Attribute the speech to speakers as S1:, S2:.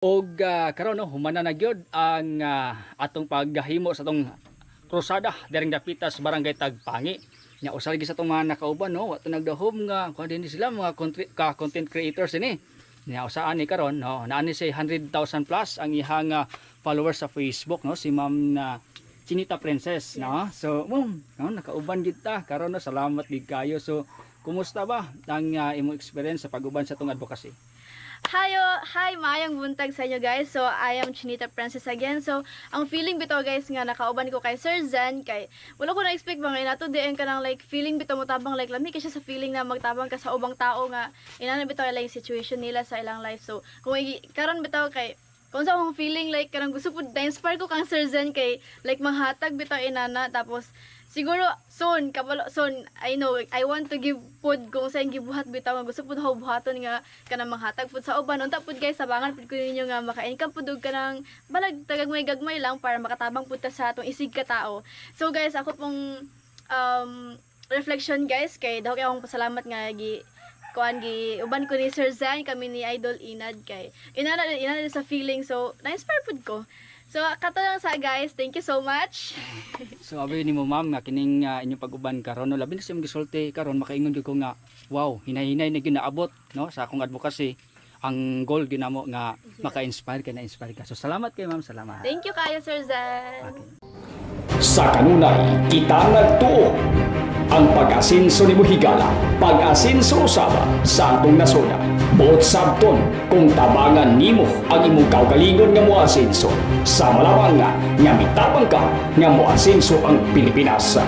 S1: Og karon no humana na gyud ang atong paghahimo sa atong krusada diring dapitas barangay Tagpangi. Nya usa lagi sa atong mga nakauban no, wato nagdahom nga kuan din sila mga content creators ini. Nya usaan ni karon no, naani si 100,000 plus ang ihang followers sa Facebook no, si Ma'am na Chinita Princess no. So no, nakauban gid ta karon no, salamat gid kayo. So kumusta ba ang imong experience sa pag-uban sa atong advocacy?
S2: Hi, maayong buntag sa inyo guys. So, I am Chinita Princess again. So, ang feeling bitaw guys nga nakauban ko kay Sir Zan kay wala ko na-expect ba nga inato diin ka nang like feeling bitaw mo tabang like lami kasi sa feeling na magtabang ka sa ubang tao nga inana bitaw like situation nila sa ilang life. So, kung karon bitaw kay kung sa akong feeling like kanang gusto pud na-inspire ko kang Sir Zen kay like manghatag bitaw inana tapos siguro soon kabalo soon I know I want to give pud kung sa gibuhat bitaw nga gusto pud buhaton nga kanang manghatag pud sa uban unta pud guys sabangan pud ko ninyo nga maka-income pud og kanang balag tagagmay-gagmay lang para makatabang pud ta sa atong isig ka tao. So guys ako pong reflection guys kay daw kay akong pasalamat nga uban ko ni Sir Zan kami ni Idol Inad kay inana sa feeling so na-inspire pud ko. So kato lang sa guys, thank you so much.
S1: So abi ni mo ma'am nga kining inyong pag-uban karon no, labi na sa imong gisulti karon makaingon gyud ko nga wow, hinay-hinay na ginaabot no sa akong advocacy. Ang goal gyud namo nga maka-inspire ka na inspire ka. So salamat kay ma'am, salamat.
S2: Thank you kayo Sir Zan.
S1: Okay.
S3: Sa kanunay, kita nagtuo ang pag-asinso ni Muhigala, pag-asinso usaba sa atong nasona. Buot sabton kung tabangan nimo ang imong kaugalingon nga moasinso sa malawang nga mitapang ka nga moasinso ang Pilipinas.